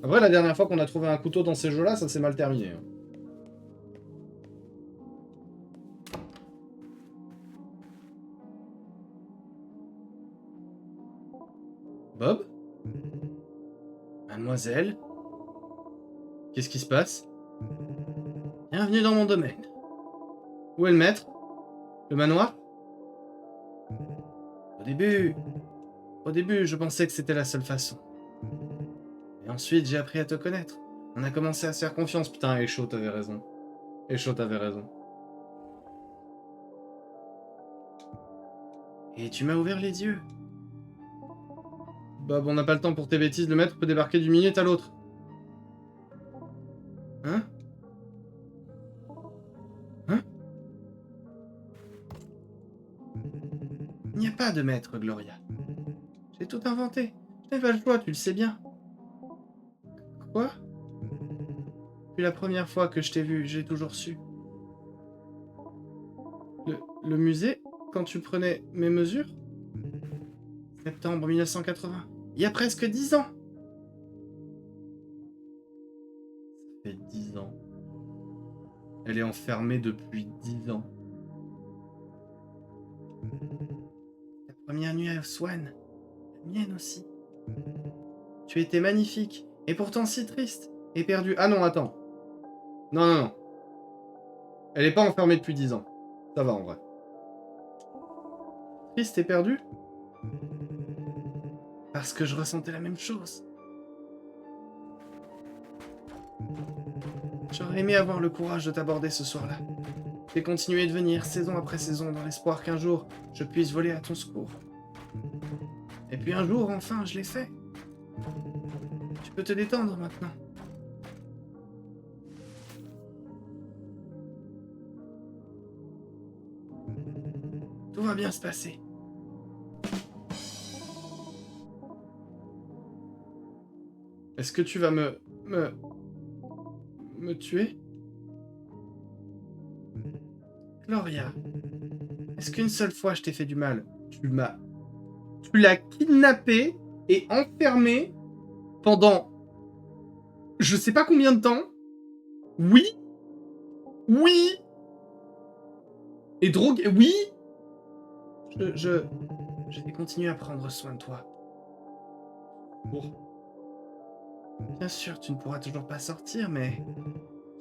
Speaker 1: Après, la dernière fois qu'on a trouvé un couteau dans ces jeux-là, ça s'est mal terminé. Hein. Bob? Mademoiselle? Qu'est-ce qui se passe? Bienvenue dans mon domaine. Où est le maître? Le manoir? Au début... Au début, je pensais que c'était la seule façon. Et ensuite, j'ai appris à te connaître. On a commencé à se faire confiance. Putain, Echo, t'avais raison. Echo, t'avais raison. Et tu m'as ouvert les yeux. Bob, on n'a pas le temps pour tes bêtises. Le maître peut débarquer d'une minute à l'autre. Hein? Hein? Il n'y a pas de maître, Gloria. J'ai tout inventé. Je n'ai pas le choix, tu le sais bien. Quoi? Depuis la première fois que je t'ai vu, j'ai toujours su. Le musée? Quand tu prenais mes mesures? Septembre 1980. Il y a presque 10 ans! Ça fait 10 ans. Elle est enfermée depuis 10 ans. La première nuit à Swan. La mienne aussi. Tu étais magnifique, et pourtant si triste, et perdue. Ah non, attends. Non, non, non. Elle est pas enfermée depuis 10 ans. Ça va en vrai. Triste et perdue? Parce que je ressentais la même chose. J'aurais aimé avoir le courage de t'aborder ce soir-là. J'ai continué de venir saison après saison dans l'espoir qu'un jour je puisse voler à ton secours. Et puis un jour, enfin, je l'ai fait. Tu peux te détendre maintenant. Tout va bien se passer. Est-ce que tu vas me tuer? Gloria, est-ce qu'une seule fois je t'ai fait du mal? Tu l'as kidnappé et enfermé pendant je sais pas combien de temps. Oui, oui, et drogue, oui. Je vais continuer à prendre soin de toi. Bon. Bien sûr, tu ne pourras toujours pas sortir, mais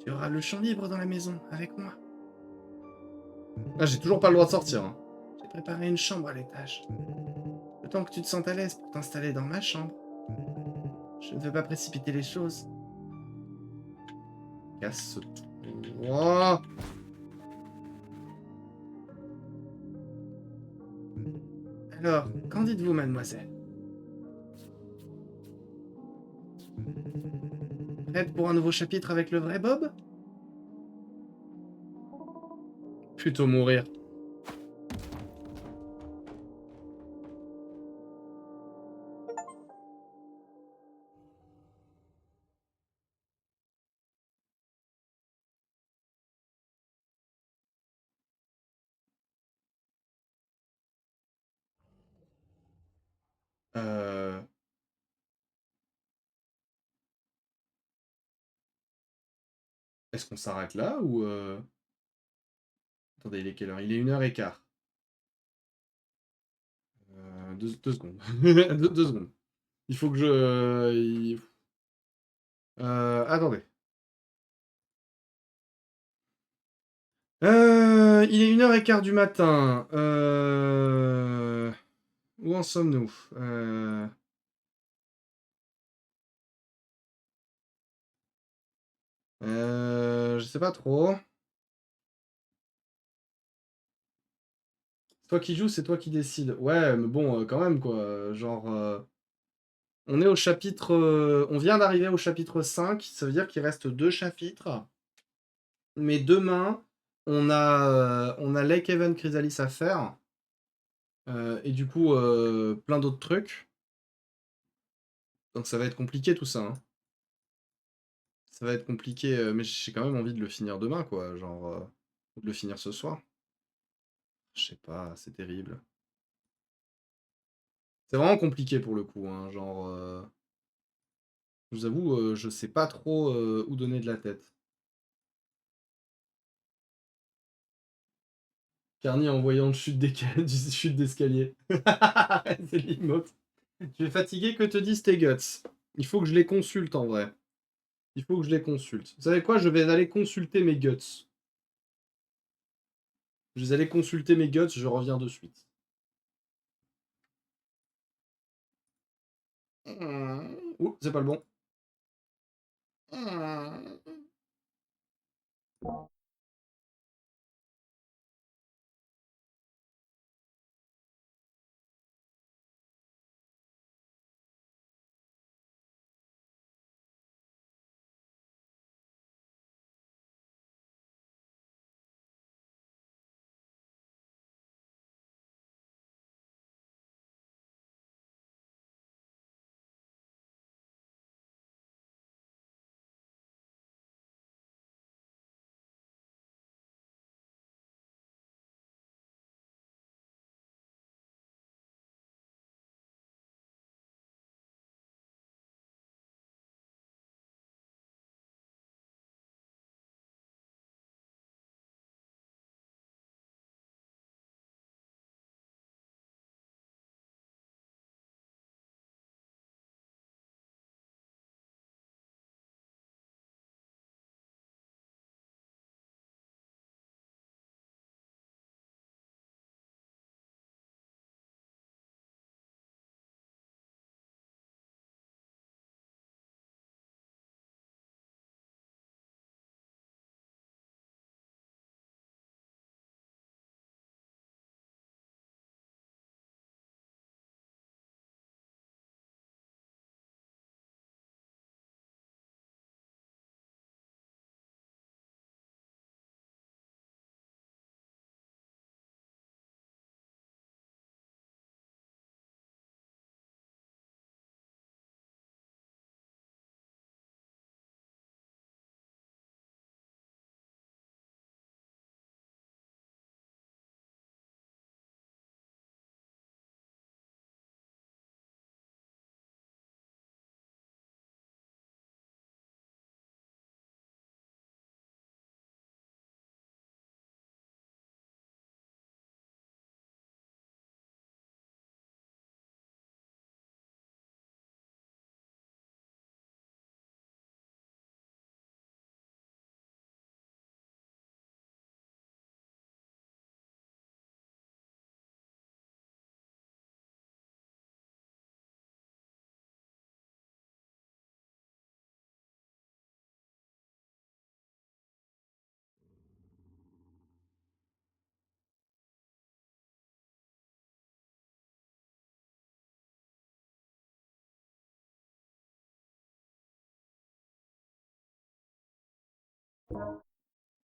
Speaker 1: tu auras le champ libre dans la maison avec moi. Ah, j'ai toujours pas le droit de sortir. Hein. J'ai préparé une chambre à l'étage. Le temps que tu te sentes à l'aise pour t'installer dans ma chambre. Je ne veux pas précipiter les choses. Casse-toi. Alors, qu'en dites-vous, mademoiselle? Prête pour un nouveau chapitre avec le vrai Bob? Plutôt mourir. Euh... Est-ce qu'on s'arrête là ou... Attendez, il est quelle heure? Il est 1h15. 2 secondes. 2 secondes. Il faut que je... attendez. Il est 1h15 du matin. Où en sommes-nous? Je sais pas trop. C'est toi qui joues, c'est toi qui décides. Ouais, mais bon, quand même, quoi. Genre, on est au chapitre... on vient d'arriver au chapitre 5. Ça veut dire qu'il reste 2 chapitres. Mais demain, on a Lake Haven Chrysalis à faire. Et du coup, plein d'autres trucs. Donc ça va être compliqué tout ça. Hein. Ça va être compliqué, mais j'ai quand même envie de le finir demain, quoi. Genre, ou de le finir ce soir. Je sais pas, c'est terrible. C'est vraiment compliqué pour le coup, hein. Genre, je vous avoue, je sais pas trop où donner de la tête. Carny en voyant une chute chute d'escalier. C'est l'imote. Tu es fatigué, que te disent tes guts? Il faut que je les consulte en vrai. Il faut que je les consulte. Vous savez quoi? Je vais aller consulter mes guts. Je vais aller consulter mes guts, je reviens de suite. Ouh, c'est pas le bon.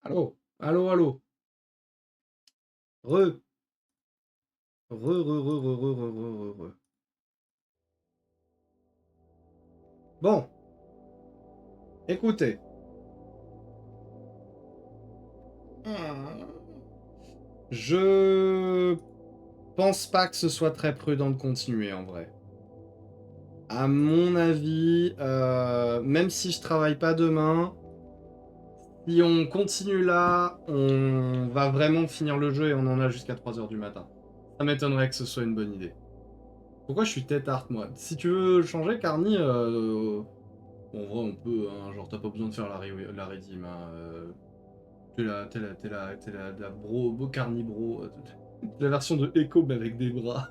Speaker 1: Allô? Allô, allô? Re. Re, re, re, re, re, re, re, re, re. Bon, écoutez. Je pense pas que ce soit très prudent de continuer en vrai. À mon avis, même si je travaille pas demain, si on continue là, on va vraiment finir le jeu et on en a jusqu'à 3 h du matin. Ça m'étonnerait que ce soit une bonne idée. Pourquoi je suis tête art moi? Si tu veux changer, Carny, bon, en vrai on peut, hein, genre t'as pas besoin de faire la redeem. Hein, t'es la bro, Carny bro. La version de Echo mais avec des bras.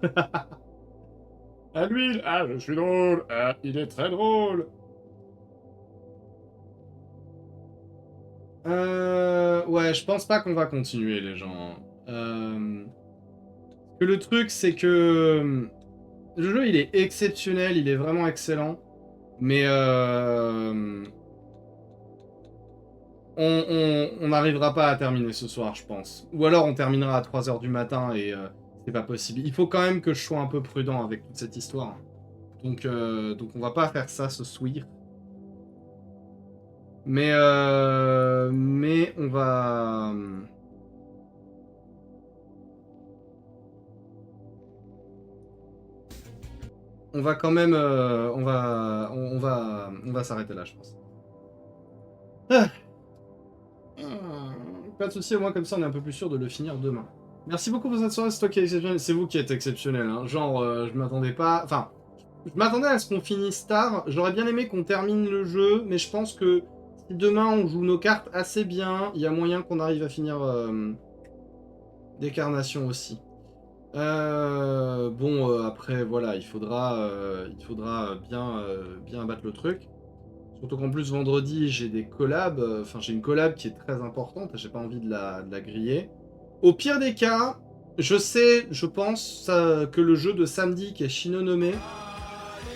Speaker 2: À l'huile, ah, je suis drôle, ah, il est très drôle.
Speaker 1: Ouais, je pense pas qu'on va continuer, les gens. Que le truc, c'est que le jeu, il est exceptionnel, il est vraiment excellent, mais on n'arrivera pas à terminer ce soir, je pense. Ou alors on terminera à 3 h du matin et c'est pas possible. Il faut quand même que je sois un peu prudent avec toute cette histoire. Donc on va pas faire ça ce soir. Mais on va... On va quand même... on va s'arrêter là, je pense. Ah. Pas de soucis, au moins comme ça on est un peu plus sûr de le finir demain. Merci beaucoup pour cette soirée, c'est toi qui es exceptionnel. C'est vous qui êtes exceptionnel, hein. Genre, je m'attendais pas... Enfin, Je m'attendais à ce qu'on finisse tard. J'aurais bien aimé qu'on termine le jeu, mais je pense que si demain on joue nos cartes assez bien, il y a moyen qu'on arrive à finir Décarnation aussi. Après, voilà, il faudra bien abattre le truc. Surtout qu'en plus, vendredi, j'ai des collabs. Enfin, j'ai une collab qui est très importante et j'ai pas envie de la griller. Au pire des cas, je pense que le jeu de samedi qui est Shinonome.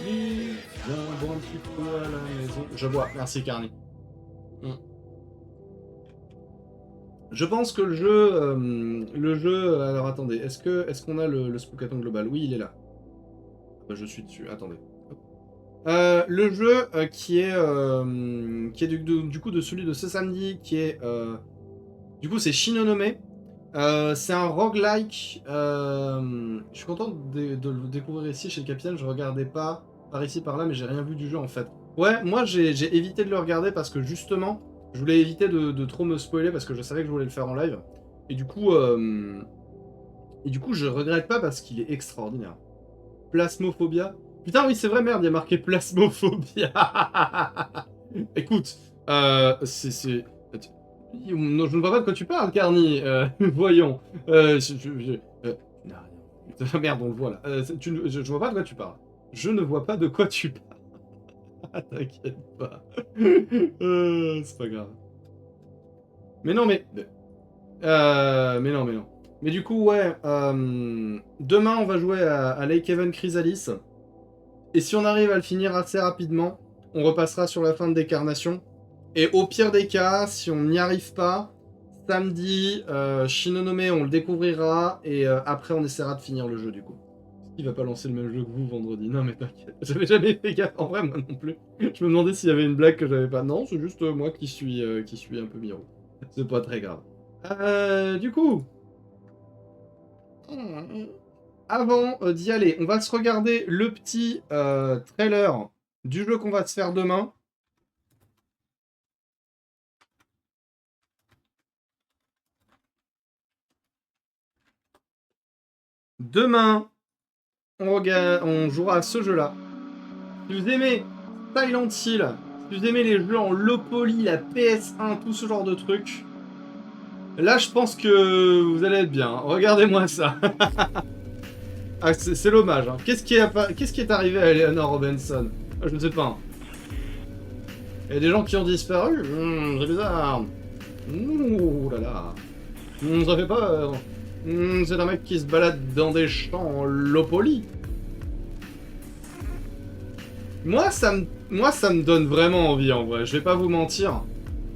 Speaker 1: Viens boire un petit peu à la maison. Je bois, merci Carny. Je pense que le jeu, alors attendez, est-ce qu'on a le Spookathon global? Oui, il est là. Bah, je suis dessus, attendez. Le jeu qui est du coup de celui de ce samedi, qui est du coup c'est Shinonome. C'est un roguelike. Je suis content de le découvrir ici chez le Capitaine. Je regardais pas par ici par là, mais j'ai rien vu du jeu en fait. Ouais, moi j'ai évité de le regarder parce que justement, je voulais éviter de trop me spoiler parce que je savais que je voulais le faire en live. Et du coup, je regrette pas parce qu'il est extraordinaire. Plasmophobia. Putain, oui, c'est vrai, merde, il y a marqué Plasmophobia. Écoute, non, je ne vois pas de quoi tu parles, Carny. Voyons. Non, merde, on le voit là. Je vois pas de quoi tu parles. Je ne vois pas de quoi tu parles. T'inquiète pas. C'est pas grave. Mais non, mais... mais non. Mais du coup, ouais. Demain, on va jouer à Lake Haven Chrysalis. Et si on arrive à le finir assez rapidement, on repassera sur la fin de Décarnation. Et au pire des cas, si on n'y arrive pas, samedi, Shinonome, on le découvrira. Et après, on essaiera de finir le jeu, du coup. Il va pas lancer le même jeu que vous vendredi. Non, mais t'inquiète. J'avais jamais fait gaffe. En vrai, moi non plus. Je me demandais s'il y avait une blague que j'avais pas. Non, c'est juste moi qui suis un peu miro. C'est pas très grave. Du coup... Avant d'y aller, on va se regarder le petit trailer du jeu qu'on va se faire demain. Demain, on jouera à ce jeu-là. Si vous aimez Silent Hill, si vous aimez les jeux en low poly, la PS1, tout ce genre de trucs, là, je pense que vous allez être bien. Regardez-moi ça. Ah, c'est l'hommage. Hein. Qu'est-ce qui est arrivé à Eleanor Robinson? Je ne sais pas. Il y a des gens qui ont disparu. C'est bizarre. Ouh là là. Ça fait peur. C'est un mec qui se balade dans des champs en low poly. Moi, ça me donne vraiment envie, en vrai. Je vais pas vous mentir.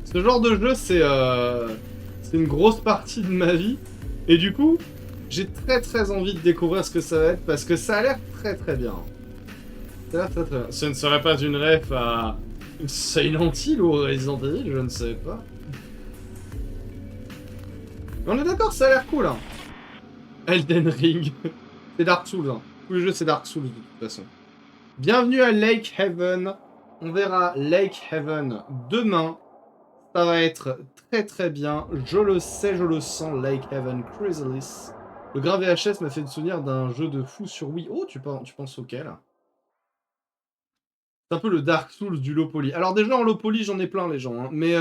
Speaker 1: Ce genre de jeu, c'est une grosse partie de ma vie. Et du coup, j'ai très envie de découvrir ce que ça va être, parce que ça a l'air très bien. Ça a l'air très bien. Ce ne serait pas une ref à Silent Hill ou Resident Evil, je ne sais pas. Mais on est d'accord, ça a l'air cool, hein. Elden Ring. C'est Dark Souls, hein. Tous les jeux, c'est Dark Souls, de toute façon. Bienvenue à Lake Haven. On verra Lake Haven demain. Ça va être très bien. Je le sais, je le sens. Lake Haven Chrysalis. Le grain VHS m'a fait le souvenir d'un jeu de fou sur Wii. Oh, tu penses auquel? C'est un peu le Dark Souls du low poly. Alors déjà, en low poly, j'en ai plein, les gens. Hein. Mais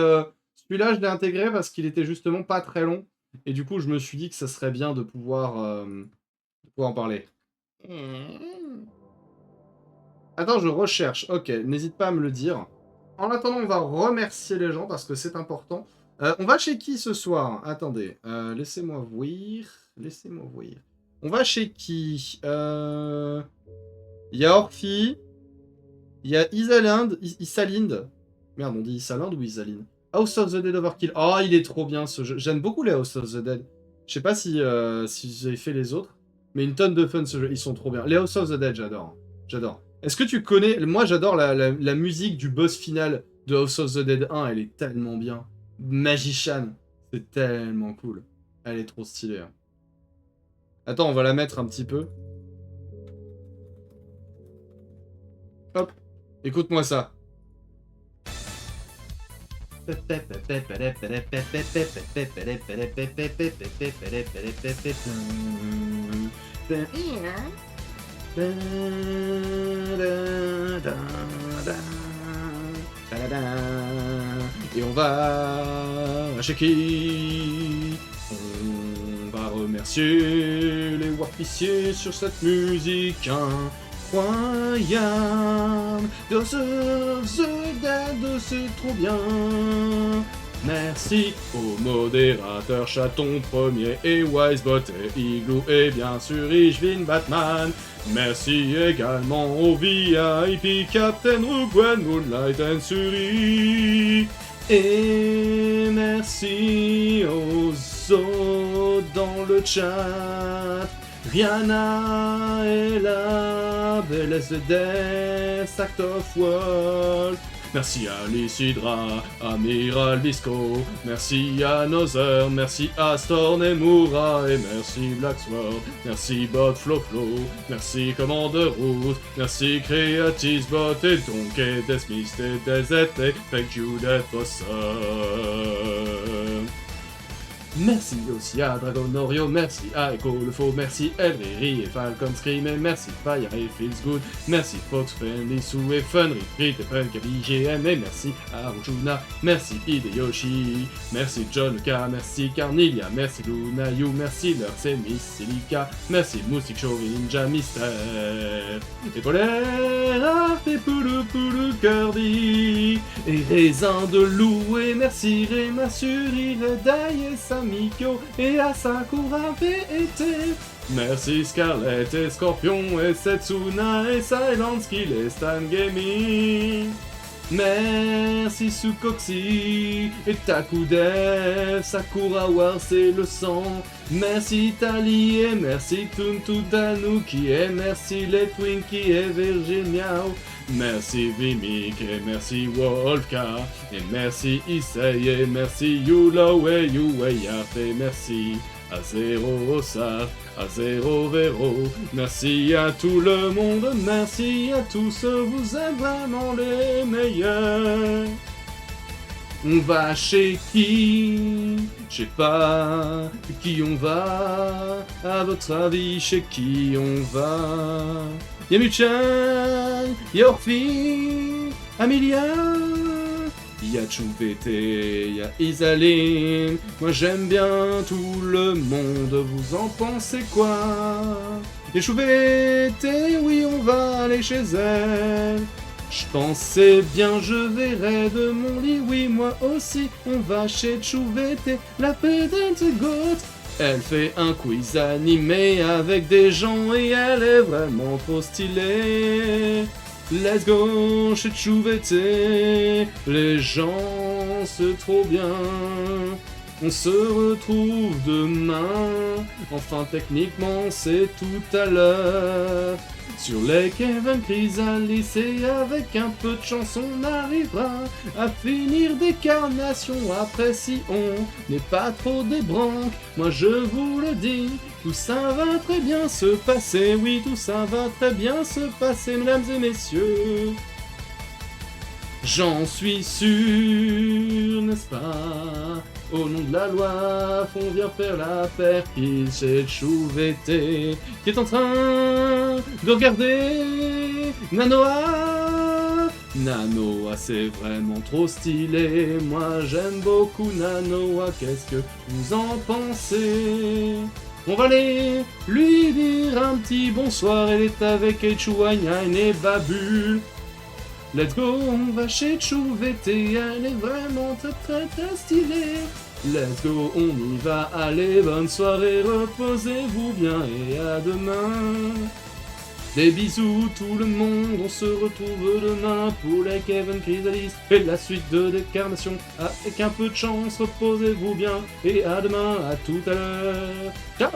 Speaker 1: celui-là, je l'ai intégré parce qu'il était justement pas très long. Et du coup, je me suis dit que ça serait bien de pouvoir en parler. Attends, je recherche. Ok, n'hésite pas à me le dire. En attendant, on va remercier les gens parce que c'est important. On va chez qui ce soir? Attendez, laissez-moi voir. Laissez-moi voir. On va chez qui? Il y a Orphy. Il y a Isalind. Merde, on dit Isalind ou Isalind? House of the Dead Overkill. Oh, il est trop bien ce jeu. J'aime beaucoup les House of the Dead. Je sais pas si vous avez fait les autres. Mais une tonne de fun ce jeu. Ils sont trop bien. Les House of the Dead, j'adore. J'adore. Est-ce que tu connais... Moi, j'adore la musique du boss final de House of the Dead 1. Elle est tellement bien. Magician. C'est tellement cool. Elle est trop stylée. Hein. Attends, on va la mettre un petit peu. Hop. Écoute-moi ça. Da, da, da, da, da, da, da. Et on va chez qui? On va remercier les warpiciers sur cette musique incroyable. Dos of the Dead, c'est trop bien. Merci au modérateur Chaton Premier et Wisebot et Igloo et bien sûr Ishvin Batman. Merci également au VIP Captain Rouguen, Moonlight and Suri. Et merci aux autres dans le chat. Rihanna et la Belle SDS, Act of World. Merci à Lysidra, Amiral Visco, merci à Nother, merci à Storm et Moura, et merci Blacksword, merci Bot Floflo, merci Commander Root, merci Creatisbot et donc et Desmist et DZT, thank you that was Merci aussi à Dragonorio, merci à Echo le Faux, merci Elriri et Falcon Scream, et merci Fire et Feels Good, merci Fox, Friendly, Sue et Fun, Retreat et Punk, IGM, et merci à Rujuna, merci Hideyoshi, merci John K, merci Carnilia, merci Luna Yu, merci Lurks et Miss Silica, merci Moustique Show et Ninja Mystère, et Polaire, et Poulou Poulou Kirby, et Raisin de Loup, et merci Réma Suri, Redai et Samikyo et Asakura VT. Merci Scarlett et Scorpion et Setsuna et Silence Kill et Stan Gaming. Merci Sukoxi et Takudev, Sakura Wars et le sang. Merci Tali et merci Tuntu Danuki et merci les Twinkie et Virginiao. Merci Vimik et merci Wolfka et merci Issei et merci Yulo et Yueyat et merci à Zero Osar, à Zero Vero. Merci à tout le monde, merci à tous, vous êtes vraiment les meilleurs. On va chez qui? Je sais pas. Qui on va? À votre avis, chez qui on va? Y'a Muchan, y'a Orphi, Amelia, y'a Choupété, y'a Isaline. Moi j'aime bien tout le monde, vous en pensez quoi? Et Choupété, oui on va aller chez elle. Je pensais bien je verrai de mon lit, oui moi aussi, on va chez Choupété, la pédante goth. Elle fait un quiz animé avec des gens et elle est vraiment trop stylée. Let's go chez Choupété, les gens c'est trop bien. On se retrouve demain, enfin techniquement c'est tout à l'heure. Sur les Kevin Chrysalis et avec un peu de chance on arrivera à finir des carnations. Après si on n'est pas trop des branques, moi je vous le dis, tout ça va très bien se passer. Oui tout ça va très bien se passer mesdames et messieurs. J'en suis sûr, n'est-ce pas? Au nom de la loi, on vient faire la perquise chez Choupété, qui est en train de regarder Nanoa. Nanoa, c'est vraiment trop stylé. Moi, j'aime beaucoup Nanoa. Qu'est-ce que vous en pensez? On va aller lui dire un petit bonsoir. Elle est avec Echuanyan et Babul. Let's go, on va chez Choupété, elle est vraiment très très très stylée. Let's go, on y va, allez, bonne soirée, reposez-vous bien et à demain. Des bisous tout le monde, on se retrouve demain pour les Kevin Chrysalis et la suite de décarnation. Avec un peu de chance, reposez-vous bien et à demain, à tout à l'heure. Ciao!